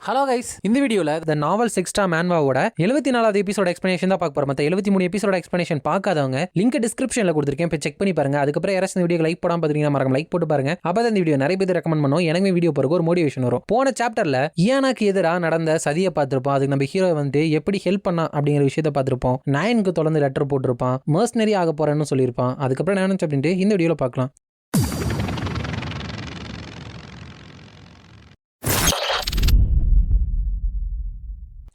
Hello guys, இந்த வீடியோவில் த நாவல் சிக்ஸ்டா மேன்வாவோட 74வது எபிசோட எக்ஸ்பிளேஷன் தான் பார்க்க போகிறோம். மற்ற 73 எபிசோட எக்ஸ்பிளேஷன் பார்க்காதவங்க லிங்க் டிஸ்கிரிப்ஷனில் கொடுத்துருக்கேன், இப்போ செக் பண்ணி பாருங்க. அதுக்கப்புறம் யாராச்சும் இந்த வீடியோ லைக் போடாம பார்த்தீங்கன்னா மறக்காம லைக் போட்டு பாருங்க. அப்போ இந்த வீடியோ நிறைய பேர் ரெக்கமெண்ட் பண்ணும், எனக்கு வீடியோ போகிறக்கு ஒரு மோட்டிவேஷன் வரும். போன சாப்டரில் இயானாக்கு எதிராக நடந்த சதியை பார்த்துருப்போம். அதுக்கு நம்ம ஹீரோ வந்து எப்படி ஹெல்ப் பண்ணா அப்படிங்கிற விஷயத்தை பார்த்துருப்போம். நயனுக்கு தொடர்ந்து லெட்டர் போட்டிருப்பான், மர்சனரி ஆக போறேன்னு சொல்லியிருப்பான். அதுக்கப்புறம் என்ன நினைச்சு அப்படின்ட்டு இந்த வீடியோவில் பார்க்கலாம்.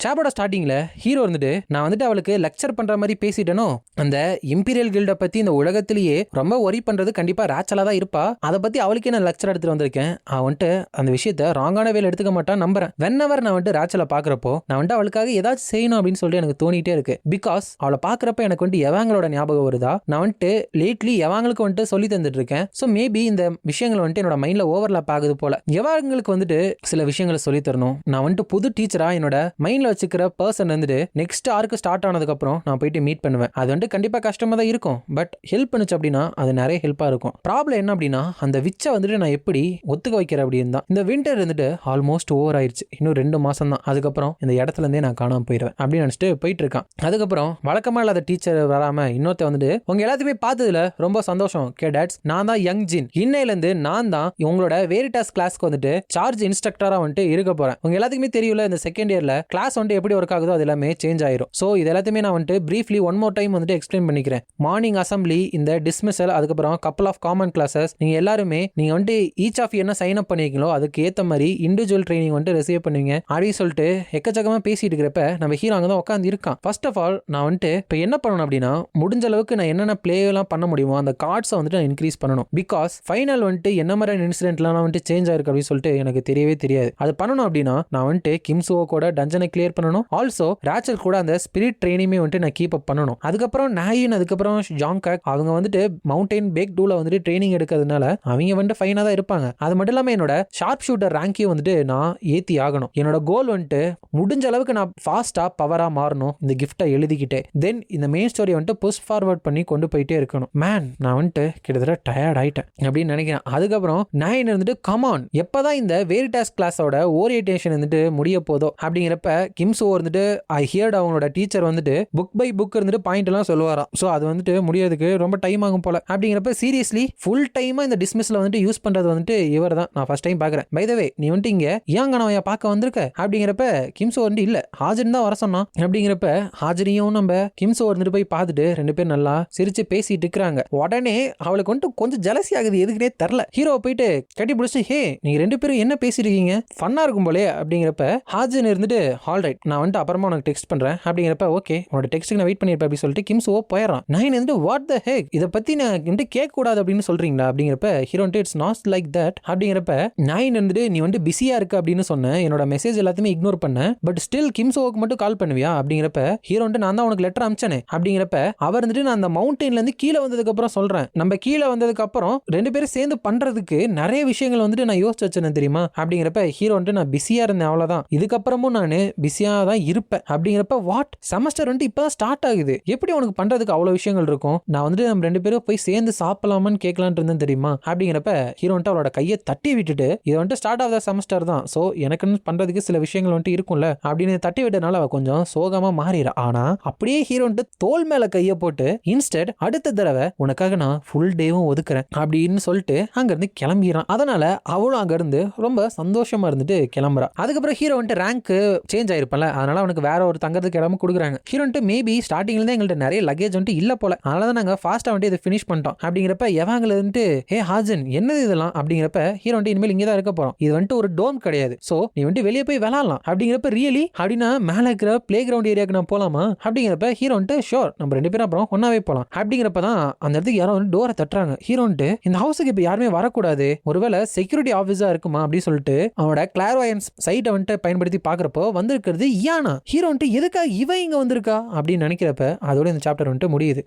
சாப்போட ஸ்டார்டிங்ல ஹீரோ இருந்துட்டு நான் வந்துட்டு அவளுக்கு லெக்சர் பண்ற மாதிரி பேசிட்டேனோ, அந்த இம்பீரியல் கில்ட பத்தி இந்த உலகத்திலேயே ரொம்ப ஒரி பண்றது கண்டிப்பா ராச்சலா தான் இருப்பா. அதை பத்தி அவளுக்கே நான் லெக்சர் எடுத்துட்டு வந்திருக்கேன். அவன் வந்துட்டு அந்த விஷயத்த ராங்கான வேலை எடுத்துக்க மாட்டான் நம்புறேன். வென்னவர் நான் வந்துட்டு ராச்சலை பாக்குறப்போ நான் வந்துட்டு அவளுக்காக ஏதாச்சும் செய்யணும் அப்படின்னு சொல்லிட்டு எனக்கு தோணிட்டே இருக்கு. பிகாஸ் அவளை பாக்குறப்ப எனக்கு வந்துட்டு எவாங்களோட ஞாபகம் வருதா. நான் வந்துட்டு லேட்லி எவாங்களுக்கு வந்துட்டு சொல்லி தந்துட்டு இருக்கேன். ஸோ மேபி இந்த விஷயங்கள் வந்துட்டு என்னோட மைண்ட்ல ஓவர்லாப் ஆகுது போல. எவாங்களுக்கு வந்துட்டு சில விஷயங்களை சொல்லி தரணும். நான் வந்துட்டு புது டீச்சரா என்னோட மைண்ட்ல வச்சுக்கிற பர்சன் வந்துட்டு நெக்ஸ்ட் ஆர்க்கு ஸ்டார்ட் ஆனதுக்கு அப்புறம் நான் போயிட்டு மீட் பண்ணுவேன். அது வந்துட்டு கண்டிப்பா கஷ்டமா தான் இருக்கும். பட் ஹெல்ப் பண்ணுச்சு அப்படின்னா அது நிறைய ஹெல்ப்பா இருக்கும். ப்ராப்ளம் என்ன அப்படின்னா அந்த விச்சை வந்துட்டு நான் எப்படி ஒத்துக்க வைக்கிறேன் அப்படின்னு தான். இந்த விண்டர் இருந்துட்டு ஆல்மோஸ்ட் ஓவர் ஆயிடுச்சு. இன்னும் 2 மாசம் தான். அதுக்கப்புறம் இந்த இடத்துல இருந்தே நான் காணாம போயிடுவேன் அப்படின்னு நினைச்சிட்டு போயிட்டு இருக்கான். அதுக்கப்புறம் வழக்கமா இல்லாத டீச்சர் வராம இன்னொருத்த வந்துட்டு உங்க எல்லாத்தையுமே பார்த்ததுல ரொம்ப சந்தோஷம் கேடாட்ஸ். நான் தான் யங் ஜின். இன்னையில இருந்து நான் தான் உங்களோட வேரிட்டாஸ் கிளாஸ்க்கு வந்துட்டு சார்ஜ் இன்ஸ்ட்ரக்டரா வந்துட்டு இருக்க போறேன். உங்க எல்லாத்துக்குமே தெரியல இந்த செகண்ட் இயர்ல கிளாஸ் வந்துட்டு எப்படி ஒர்க் ஆகுதோ அது எல்லாமே சேஞ்ச் ஆயிரும். ஸோ இது எல்லாத்தையுமே நான் வந்துட்டு பிரீஃப்லி ஒன் மோர் டைம் வந்துட்டு எக்ஸ்பிளைன் பண்ணிக்கிறேன். மார்னிங் அசம்பிளி, இந்த டிஸ்மிசல், அதுக்கப்புறம் கப்பல் ஆஃப் காமன் கிளாஸஸ், நீங்க எல்லாருமே நீங்க வந்துட்டு ஈச் ஆஃப் என்ன சைன் அப் பண்ணிருக்கீங்களோ அதுக்கு ஏற்ற மாதிரி இண்டிவிஜுவல் ட்ரைனிங் வந்துட்டு ரிசீவ் பண்ணுவீங்க அப்படின்னு சொல்லிட்டு எக்கச்சக்கமா பேசிட்டு இருக்கிறப்ப நம்ம ஹீரோ அங்கே தான் உட்காந்து இருக்கான். ஃபர்ஸ்ட் ஆஃப் ஆல் நான் வந்துட்டு இப்போ என்ன பண்ணணும் அப்படின்னா முடிஞ்ச அளவுக்கு நான் என்னென்ன பிளே எல்லாம் பண்ண முடியுமோ அந்த கார்ட்ஸை வந்துட்டு நான் இன்க்ரீஸ் பண்ணணும். பிகாஸ் ஃபைனல் வந்துட்டு என்ன மாதிரியான இன்சிடென்ட்லாம் வந்துட்டு சேஞ்ச் ஆயிருக்கு அப்படின்னு சொல்லிட்டு எனக்கு தெரியவே தெரியாது. அது பண்ணணும் அப்படின்னா நான் வந்துட்டு கிம்சோ கூட டஞ்சனை கிளியர் பண்ணணும். ஆல்சோ ராச்சல் கூட அந்த ஸ்பிரிட் ட்ரெயினிமே வந்துட்டு நான் கீப் அப் பண்ணணும். அதுக்கப்புறம் நாயின், அதுக்கப்புறம் ஜாங்காக் அவங்க வந்துட்டு மவுண்டைன் பேக் டூல வந்துட்டு ட்ரைனிங் எடுக்கிறதுனால அவங்க வந்துட்டு ஃபைனா தான் இருப்பாங்க. அது மட்டும் இல்லாமல் என்னோட ஷார்ப் ஷூட்டர் ரேங்கையும் வந்துட்டு நான் ஏற்றி ஆகணும். என்னோட கோல் வந்துட்டு முடிஞ்ச அளவுக்கு நான் ஃபாஸ்டா பவரா மாறணும். இந்த கிஃப்டை எழுதிக்கிட்டே தென் இந்த மெயின் ஸ்டோரி வந்துட்டு புஷ் ஃபார்வர்ட் பண்ணி கொண்டு போயிட்டே இருக்கணும். மேன் நான் வந்துட்டு கிட்டத்தட்ட டயர்ட் ஆயிட்டேன் அப்படின்னு நினைக்கிறேன். அதுக்கப்புறம் நாயின் இருந்துட்டு கமான் எப்பதான் இந்த வேரிட்டாஸ் கிளாஸோட ஓரியன்டேஷன் வந்துட்டு முடிய போதோ அப்படிங்கிறப்ப கிம்சோ வந்துட்டு ஐ ஹியர்ட் அவங்களோட டீச்சர் வந்துட்டு புக் பை புக் இருந்துட்டு பாயிண்ட் எல்லாம் சொல்லுவாராம். ஸோ அது வந்துட்டு முடியறதுக்கு ரொம்ப டைம் ஆகும் போல. அப்படிங்கிறப்ப சீரியஸ்லி ஃபுல் டைமா இந்த டிஸ்மிஸ்ல வந்துட்டு யூஸ் பண்றது வந்துட்டு இவர் தான் நான் ஃபர்ஸ்ட் டைம் பாக்குறேன். பை த வே நீ வந்துட்டு இங்க ஏங்கனவையா பார்க்க வந்திருக்க அப்படிங்கிறப்ப கிம்சோ வந்து இல்ல ஹாஜன் தான் வர சொன்னான் அப்படிங்கிறப்ப ஹாஜரியும் நம்ம கிம்சோ வந்துட்டு போய் பார்த்துட்டு 2 பேரும் நல்லா சிரிச்சு பேசிட்டு இருக்கிறாங்க. உடனே அவளுக்கு வந்துட்டு கொஞ்சம் ஜலசி ஆகுது, எதுக்குனே தெரியல. ஹீரோ போயிட்டு கட்டி பிடிச்சு ஹே நீங்க 2 பேரும் என்ன பேசிருக்கீங்க, ஃபன்னா இருக்கும் போலே அப்படிங்கிறப்ப ஹாஜன் இருந்துட்டு ஆல் ரைட் நான் வந்துட்டு அப்புறமா உனக்கு டெக்ஸ்ட் பண்றேன் அப்படிங்கிறப்ப ஓகே உன்னோட டெக்ஸ்ட்டுக்கு நான் வெயிட் பண்ணிருப்பேன் அப்படி சொல்லிட்டு கிம்சோ போயிடறான். நான் வந்துட்டு வாட் த ஹெக் இதை பத்தி நான் வந்துட்டு கேட்க கூடாது அப்படின்னு சொல்றீங்களா அப்படிங்கிறப்ப hero it's not like that அப்படிங்கிறப்ப நான் வந்துட்டு நீ வந்துட்டு பிஸியா இருக்கு அப்படின்னு சொன்னேன். என்னோட மெசேஜ் எல்லாத்தையுமே இக்னோர் பண்ண. பட் ஸ்டில் கிம்சோவுக்கு மட்டும் கால் பண்ணுவியா அப்படிங்கிறப்ப ஹீரோ வந்துட்டு நான் தான் உனக்கு லெட்டர் அனுப்பிச்சேனே அப்படிங்கிறப்ப அவர் வந்துட்டு நான் அந்த மவுண்டன்ல இருந்து கீழே வந்ததுக்கு அப்புறம் சொல்றேன். நம்ம கீழே வந்ததுக்கு அப்புறம் 2 பேரும் சேர்ந்து பண்றதுக்கு நிறைய விஷயங்கள் வந்துட்டு நான் யோசிச்சு வச்சேன் தெரியுமா அப்படிங்கிறப்ப ஹீரோ வந்துட்டு நான் பிஸியா இருந்தேன் அவ்வளவுதான், இதுக்கப்புறமும் நான் பிஸியா தான் இருப்பேன் அப்படிங்கிறப்ப வாட் செமஸ்டர் வந்துட்டு இப்பதான் ஸ்டார்ட் ஆகுது, எப்படி உனக்கு பண்றதுக்கு அவ்வளவு விஷயங்கள் இருக்கும், நான் வந்துட்டு நம்ம 2 பேரும் போய் சேர்ந்து சாப்பிடலாமான்னு கேட்கலான் இருந்தேன் தெரியுமா அப்படிங்கிறப்ப ஹீரோ வந்துட்டு அவளோட கையை தட்டி விட்டுட்டு இது வந்துட்டு ஸ்டார்ட் ஆஃப் த செமஸ்டர் தான், சோ எனக்குன்னு பண்றதுக்கு சில விஷயங்கள் வந்துட்டு இருக்கும்ல அப்படின்னு தட்டி விட்டனால அவ கொஞ்சம் சோகமா மாறிடுறா. ஆனா அப்படியே ஹீரோ வந்துட்டு தோல் மேல கையை போட்டு இன்ஸ்டெட் அடுத்த தடவை உனக்காக நான் ஃபுல் டேவும் ஒதுக்குறேன் அப்படின்னு சொல்லிட்டு அங்க இருந்து கிளம்பிடுறான். அதனால அவளும் அங்க இருந்து ரொம்ப சந்தோஷமா இருந்துட்டு கிளம்புறா. அதுக்கப்புறம் ஹீரோ வந்துட்டு ரேங்க் சேஞ்ச் ஆயிருப்பல, அதனால அவனுக்கு வேற ஒரு தங்கறதுக்கு இடமும் கொடுக்குறாங்க. ஹீரோ வந்துட்டு மேபி ஸ்டார்டிங்ல இருந்து எங்கள்ட்ட நிறைய லக்கேஜ் வந்துட்டு இல்ல போல, அதனாலதான் நாங்க ஃபாஸ்டா வந்துட்டு இதை ஃபினிஷ் பண்ணிட்டோம் அப்படிங்கிறப்ப எவாங்கல வந்துட்டு ஹே ஹாஜன் என்னது இதெல்லாம் அப்படிங்கிறப்ப ஹீரோ வந்துட்டு இனிமேல் இங்கே தான் இருக்க போறோம், இது வந்துட்டு ஒரு டோம் கிடையாது, சோ நீ வந்துட்டு வெளியே போய் விளாடலாம் அப்படிங்கிறப்ப ரியலி அப்படின்னா மேல இருக்கிற பிளே கிரவுண்ட் ஏரியாவுக்கு நான் போலாமா அப்படிங்கிறப்ப ஹீரோ வந்துட்டு ஷோர் நம்ம 2 பேரும் அப்புறம் ஒன்னாவே போலாம் அப்படிங்கிறப்ப தான் அந்த இடத்துக்கு யாரோ வந்து டோரை தட்டுறாங்க. ஹீரோ வந்துட்டு இந்த ஹவுஸுக்கு இப்ப யாருமே வரக்கூடாது, ஒருவேளை செக்யூரிட்டி ஆஃபீஸா இருக்குமா அப்படின்னு சொல்லிட்டு அவனோட கிளார்வாயன்ஸ் சைட்டை வந்துட்டு பயன்படுத்தி பாக்குறப்போ வந்திருக்கிறது இயானா. ஹீரோ வந்துட்டு எதுக்காக இவ இங்க வந்திருக்கா அப்படின்னு நினைக்கிறப்ப அதோட இந்த சாப்டர் வந்துட்டு முடியுது.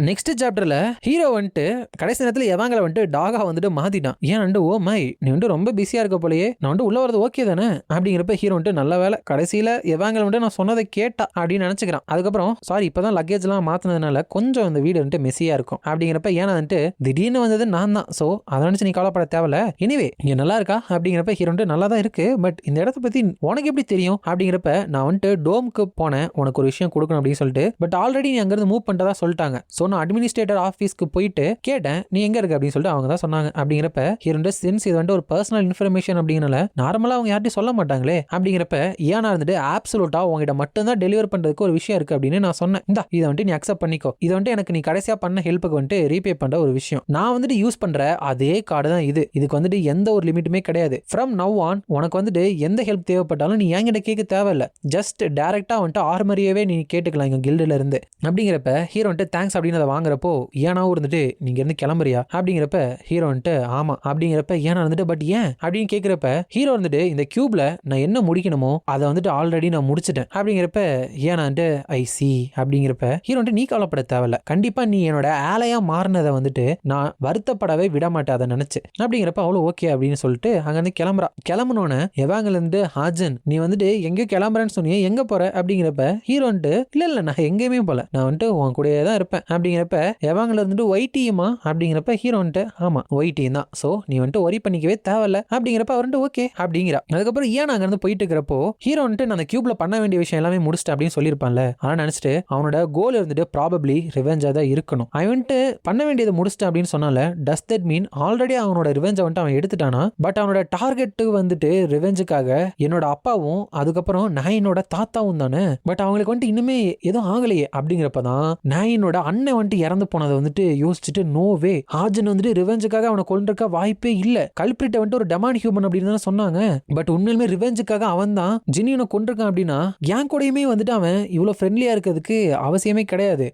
நெக்ஸ்ட் சாப்டர்ல ஹீரோ வந்துட்டு கடைசி நேரத்துல எவாங்கல வந்துட்டு டாகா வந்துட்டு மாத்திட்டான். ஏன் வந்து ஓ மை நீ வந்து ரொம்ப பிஸியா இருக்க போலயே, நான் வந்து உள்ள வரது ஓகே தானே அப்படிங்கிறப்ப ஹீரோ வந்துட்டு நல்ல வேலை கடைசியில எவாங்கல வந்துட்டு நான் சொன்னதை கேட்டா அப்படின்னு நினைச்சுக்கிறான். அதுக்கப்புறம் சாரி இப்பதான் லக்கேஜ் எல்லாம் மாத்தினதுனால கொஞ்சம் இந்த வீடு வந்துட்டு மெஸ்ஸியா இருக்கும் அப்படிங்கிறப்ப ஏன்னா வந்துட்டு திடீர்னு வந்தது நான் தான், சோ அதை நினைச்சு நீ கவலைப்பட தேவையில்ல, எனிவே இங்க நல்லா இருக்கா அப்படிங்கிறப்ப ஹீரோ வந்துட்டு நல்லா தான் இருக்கு, பட் இந்த இடத்த பத்தி உனக்கு எப்படி தெரியும் அப்படிங்கிறப்ப நான் வந்துட்டு டோம்க்கு போனேன் உனக்கு ஒரு விஷயம் கொடுக்கணும் அப்படின்னு சொல்லிட்டு, பட் ஆல்ரெடி நீ அங்கிருந்து மூவ் பண்ணிட்டதா சொல்லிட்டாங்க. சோ நான் அட்மினிஸ்ட்ரேட்டர் ஆஃபீஸ்க்கு போயிட்டு கேட்டேன் நீ எங்க இருக்கு அப்படின்னு சொல்லிட்டு அவங்க தான் சொன்னாங்க. அப்படிங்கிறப்ப ஹீரோ சின்ஸ் இது வந்து ஒரு பர்சனல் இன்ஃபர்மேஷன் அப்படிங்கறனால நார்மலா அவங்க யார்ட்டையும் சொல்ல மாட்டாங்களே அப்படிங்கிறப்ப ஏன்னா இருந்துட்டு ஆப்சலூட்டா உங்ககிட்ட மட்டும் தான் டெலிவர் பண்றதுக்கு ஒரு விஷயம் இருக்கு அப்படின்னு நான் சொன்னேன். இந்தா இதை வந்துட்டு நீ அக்செப்ட் பண்ணிக்கோ, இது வந்துட்டு எனக்கு நீ கடைசியா பண்ண ஹெல்ப்புக்கு வந்துட்டு ரீபே பண்ற ஒரு விஷயம், நான் வந்துட்டு யூஸ் பண்ற அதே கார்டு தான் இது, இதுக்கு வந்துட்டு எந்த ஒரு லிமிட்டுமே கிடையாது. ஃப்ரம் நவ் ஆன் உனக்கு வந்துட்டு எந்த ஹெல்ப் தேவைப்பட்டாலும் நீ என்கிட்ட கேட்க தேவையில்ல, ஜஸ்ட் டைரக்டா வந்துட்டு ஆர்மரியாவே நீ கேட்டுக்கலாம் எங்க கில்டுல இருந்து அப்படிங்கிறப்ப ஹீரோ வந்துட்டு தேங்க்ஸ் அப்படின்னு அதை வாங்குறப்போ ஏனாவும் இருந்துட்டு நீங்க இருந்து கிளம்புறியா அப்படிங்கிறப்ப ஹீரோ வந்துட்டு ஆமா அப்படிங்கிறப்ப ஏனா வந்துட்டு பட் ஏன் அப்படின்னு கேட்கிறப்ப ஹீரோ வந்துட்டு இந்த கியூப்ல நான் என்ன முடிக்கணுமோ அதை வந்துட்டு ஆல்ரெடி நான் முடிச்சிட்டேன் அப்படிங்கிறப்ப ஏனா வந்துட்டு ஐ சி அப்படிங்கிறப்ப ஹீரோ வந்துட்டு நீ கவலைப்பட தேவையில்ல, கண்டிப்பா நீ என்னோட ஆலையா மாறினதை வந்துட்டு நான் வருத்தப்படவே விட மாட்டேன் அதை நினைச்சு அப்படிங்கிறப்ப அவ்வளோ ஓகே அப்படின்னு சொல்லிட்டு அங்க இருந்து கிளம்புறா. கிளம்புனோன்னு எவாங்கல இருந்து ஹாஜன் நீ வந்துட்டு எங்கேயோ கிளம்புறேன்னு சொன்னீங்க எங்க போற அப்படிங்கிறப்ப ஹீரோ வந்துட்டு இல்ல நான் எங்கேயுமே போல, நான் வந்துட்டு உன் கூடயே தான் இருப்பேன் அப்படிங்கிறப்ப எவாங்கல இருந்துட்டு ஒயிட்டியுமா அப்படிங்கிறப்ப ஹீரோ வந்துட்டு ஆமா ஒயிட்டியும் தான், சோ நீ வந்துட்டு ஒரி பண்ணிக்கவே தேவையில்ல அப்படிங்கிறப்ப அவர் வந்துட்டு ஓகே அப்படிங்கிறா. அதுக்கப்புறம் ஏன் அங்க இருந்து போயிட்டு இருக்கிறப்போ ஹீரோ வந்துட்டு நான் அந்த கியூப்ல பண்ண வேண்டிய விஷயம் எல்லாமே முடிச்சிட்டு அப்படின்னு சொல்லியிருப்பான்ல, ஆனா நினைச்சிட்டு அவனோட கோல் இருந்துட்டு ப்ராபப்ளி ரிவெஞ்சா தான் இருக்கணும். அவன் வந்துட்டு பண்ண வேண்டியதை முடிச்சிட்டு அப்படின்னு சொன்னால டஸ் தட் மீன் ஆல்ரெடி அவனோட ரிவெஞ்சை வந்துட்டு அவன் எடுத்துட்டானா, பட் அவனோட டார்கெட்டு வந்துட்டு ரிவெஞ்சுக்காக என்னோட அப்பாவும் அதுக்கப்புறம் நாயினோட தாத்தாவும் தானே, பட் அவங்களுக்கு வந்துட்டு இன்னுமே எதுவும் ஆகலையே அப்படிங்கிறப்பதான் நாயினோட அண்ணன் வந்துட்டு இறந்து போனதை வந்துட்டு யோசிச்சுட்டு நோ வே ஹாஜன் வந்துட்டு ரிவெஞ்சுக்காக அவனை கொண்டிருக்க வாய்ப்பே இல்ல, கல்பிரிட்ட வந்துட்டு ஒரு டெமான் ஹியூமன் அப்படின்னு தான் சொன்னாங்க, பட் உண்மையிலுமே ரிவெஞ்சுக்காக அவன் தான் ஜினியனை கொண்டிருக்கான் அப்படின்னா என் கூடயுமே வந்துட்டு அவன் இவ்வளவு ஃப்ரெண்ட்லியா இருக்கிறதுக்கு அவசியமே கிடையாது.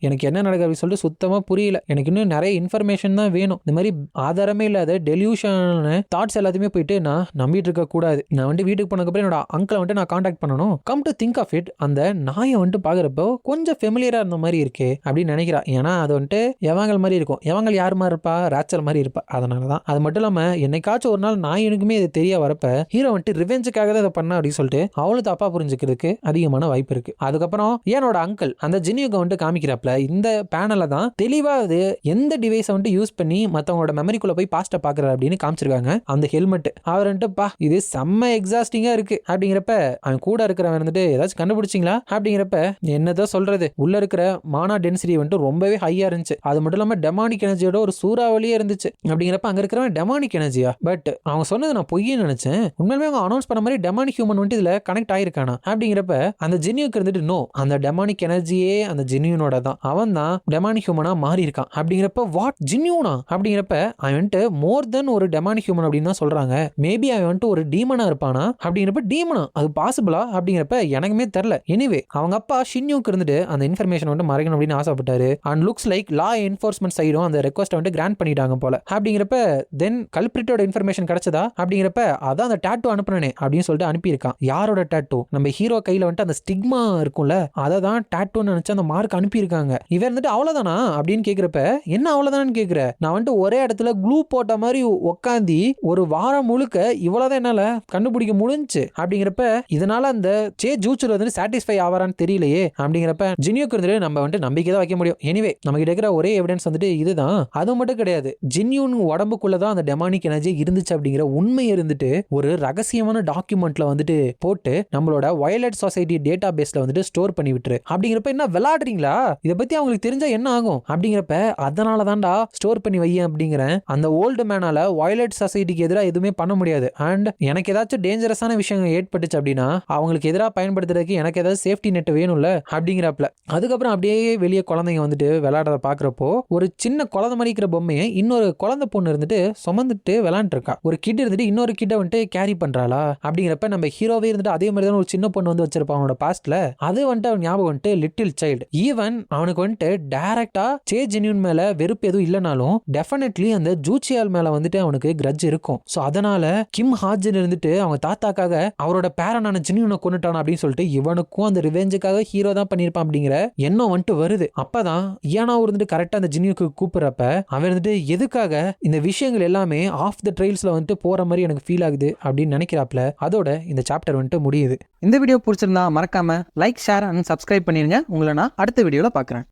எனக்கு என்ன நடக்குது அப்படின்னு சொல்லிட்டு சுத்தமா புரியல, எனக்கு இன்னும் நிறைய இன்ஃபர்மேஷன் தான் வேணும், இந்த மாதிரி ஆதாரமே இல்லாத டெலியூஷன் தாட்ஸ் எல்லாத்தையுமே போயிட்டு நான் நம்பிட்டு இருக்க கூடாது. நான் வந்துட்டு வீட்டுக்கு போனதுக்கப்புறம் என்னோட அங்கிளை வந்துட்டு நான் கான்டாக்ட் பண்ணணும். Come to think of it அந்த நாயை வந்துட்டு பாக்குறப்போ கொஞ்சம் ஃபெமிலியரா இருந்த மாதிரி இருக்கே அப்படின்னு நினைக்கிறா. ஏன்னா அது வந்துட்டு எவாங்கல் மாதிரி இருக்கும், எவாங்கல் யார் மாதிரி இருப்பா ராச்சல் மாதிரி இருப்பா, அதனாலதான். அது மட்டும் இல்லாம என்னைக்காச்சும் ஒரு நாள் நாயனுக்குமே இது தெரிய வரப்ப ஹீரோ வந்துட்டு ரிவெஞ்சுக்காக தான் இதை பண்ண அப்படின்னு சொல்லிட்டு அவளும் தப்பா புரிஞ்சுக்கிறதுக்கு அதிகமான வாய்ப்பு இருக்கு. அதுக்கப்புறம் என்னோட அங்கிள் அந்த ஜினியோக வந்துட்டு காமிக்கிறப்பல இந்த பேனல தான் தெளிவா அது எந்த டிவைஸை வந்துட்டு யூஸ் பண்ணி மத்தவங்களோட மெமரிக்குள்ள போய் பாஸ்ட பாக்குறாரு அப்படின்னு காமிச்சிருக்காங்க. அந்த ஹெல்மெட் அவர் வந்துட்டு பா இது செம்ம எக்ஸாஸ்டிங்கா இருக்கு அப்படிங்கிறப்ப அவன் கூட இருக்கிறவன் வந்துட்டு ஏதாச்சும் கண்டுபிடிச்சிங்களா அப்படிங்கிறப்ப என்னதான் சொல்றது, உள்ள இருக்கிற மானா டென்சிட்டி வந்துட்டு ரொம்பவே ஹையா இருந்துச்சு, அது மட்டும் இல்லாம டெமானிக் எனர்ஜியோட ஒரு சூறாவளியே இருந்துச்சு அப்படிங்கிறப்ப அங்க இருக்கிறவன் டெமானிக் எனர்ஜியா, பட் அவங்க சொன்னது நான் பொய்யன்னு நினைச்சேன், உண்மையிலுமே அவங்க அனௌன்ஸ் பண்ண மாதிரி டெமானிக் ஹியூமன் வந்துட்டு இதுல கனெக்ட் ஆயிருக்கானா அப்படிங்கிறப்ப அந்த ஜெனியூக்கு இருந்துட்டு நோ அந்த டெமானிக் எனர்ஜியே அந்த ஜெனியூனோட தான், அவன் தான் டெமானிக் ஹியூமனா மாறி இருக்கான் அப்படிங்கிறப்ப வாட் ஜெனியூனா அப்படிங்கிறப்ப அவன் வந்துட்டு மோர் தென் ஒரு டெமானிக் ஹியூமன் அப்படின்னு தான் சொல்றாங்க. மேபி அவன் வந்துட்டு ஒரு டீமனா இருப்பானா அப்படிங்கிறப்ப டீமனா அது பாசிபிளா அப்படிங்கிறப்ப எனக்குமே தெரியல. எனிவே அவங்க அப்பா ஷின்யூக்கு இருந்துட்டு அந்த இன்ஃபர்மேஷன் வந்து மறைக்கணும் அப்படின்னு ஆசைப்பட்டாரு. And looks like law enforcement சைடும் அந்த ரெக்வஸ்ட் வந்து கிராண்ட் பண்ணிட்டாங்க போல அப்படிங்கிறப்ப தென் கல்பிரிட்டோட இன்ஃபர்மேஷன் கிடைச்சதா அப்படிங்கிறப்ப அதான் அந்த டாட்டூ அனுப்புனே அப்படின்னு சொல்லிட்டு அனுப்பியிருக்கான். யாரோட டாட்டூ, நம்ம ஹீரோ கையில வந்துட்டு அந்த ஸ்டிக்மா இருக்கும்ல அதை தான் டாட்டூன்னு நினைச்சு அந்த மார்க் அனுப்பியிருக்காங்க. இவன் வந்துட்டு அவ்வளவுதானா அப்படின்னு கேக்குறப்ப என்ன அவ்வளவுதான்னு கேக்குற, நான் வந்துட்டு ஒரே இடத்துல க்ளூ போட்ட மாதிரி உட்காந்தி ஒரு வாரம் முழுக்க இவ்வளவுதான் என்னால கண்டுபிடிக்க முடிஞ்சு அப்படிங்கிறப்ப இதனால அந்த சே ஜூச்சர் வந்து சாட்டிஸ்ஃபை ஆவாரான்னு தெரியலையே அப்படிங்கிறப்ப ஜினியோக்கு இருந்துட்டு நம்ம வந்துட்டு நம்பிக்கை தான் வைக்க முடியும். எனிவே நமக்கு இருக்கிற ஒரே எவிடன்ஸ் வந்துட்டு இதுதான். அது மட்டும் கிடையாது, ஜின்யூன் உடம்புக்குள்ளதான் அந்த டெமானிக் எனர்ஜி இருந்துச்சு அப்படிங்கிற உண்மை இருந்துட்டு ஒரு ரகசியமான டாக்குமெண்ட்ல வந்துட்டு போட்டு நம்மளோட வயலட் சொசைட்டி டேட்டா பேஸ்ல வந்துட்டு ஸ்டோர் பண்ணி விட்டுரு அப்படிங்கிறப்ப என்ன விளையாடுறீங்களா, இதை பத்தி அவங்களுக்கு தெரிஞ்சா என்ன ஆகும் அப்படிங்கிறப்ப அதனால தான்டா ஸ்டோர் பண்ணி வைய அப்படிங்கிறேன். அந்த ஓல்டு மேனால வயலட் சொசைட்டிக்கு எதிராக எதுவுமே பண்ண முடியாது. அண்ட் எனக்கு ஏதாச்சும் டேஞ்சரஸான விஷயங்கள் ஏற்பட்டுச்சு அப்படின்னா அவங்களுக்கு எதிராக பயன்படுத்துறதுக்கு எனக்கு ஏதாவது சேஃப்டி நெட் வேணும்ல அப்படிங்கிறப்பல. அதுக்கப்புறம் அப்படியே வெளியே குழந்தைங்க வந்துட்டு விளையாடுறத பாக்குறப்போ ஒரு சின்ன குழந்தை மாதிரி இருக்கிற பொம்மையை இன்னொரு குழந்தை பொண்ணு இருந்துட்டு சுமந்துட்டு விளையாண்டு இருக்கா. ஒரு கிட் இருந்துட்டு இன்னொரு கிட்ட வந்துட்டு கேரி பண்றாளா அப்படிங்கிறப்ப நம்ம ஹீரோவே இருந்துட்டு அதே மாதிரி தான் ஒரு சின்ன பொண்ணு வந்து வச்சிருப்பான் அவனோட பாஸ்ட்ல. அது வந்துட்டு அவன் ஞாபகம் வந்துட்டு லிட்டில் சைல்டு. ஈவன் அவனுக்கு வந்துட்டு டைரக்டா சே ஜெனியூன் மேல வெறுப்பு எதுவும் இல்லைனாலும் டெஃபினெட்லி அந்த ஜூச்சியால் மேல வந்துட்டு அவனுக்கு கிரட்ஜ் இருக்கும். சோ அதனால கிம் ஹாஜன் இருந்துட்டு அவங்க தாத்தாக்காக அவரோட பேரனான ஜெனியூனை கொண்டுட்டான் அப்படின்னு சொல்லிட்டு இவனுக்கும் அந்த ரிவெஞ்சுக்காக ஹீரோ தான் பண்ணிருப்பான் அப்படிங்கிற எண்ணம் வந்துட்டு வருது. அப்ப அப்பதான் இயானாவும் இருந்துட்டு கரெக்டா அந்த ஜின்யூக்கு கூப்பிடுறப்ப அவன் வந்துட்டு எதுக்காக இந்த விஷயங்கள் எல்லாமே ஆஃப் த ட்ரெயில்ஸ்ல வந்துட்டு போற மாதிரி எனக்கு ஃபீல் ஆகுது அப்படின்னு நினைக்கிறாப்ல. அதோட இந்த சாப்டர் வந்துட்டு முடியுது. இந்த வீடியோ பிடிச்சிருந்தா மறக்காம லைக், ஷேர் அண்ட் சப்ஸ்கிரைப் பண்ணிருங்க. உங்களை நான் அடுத்த வீடியோல பார்க்குறேன்.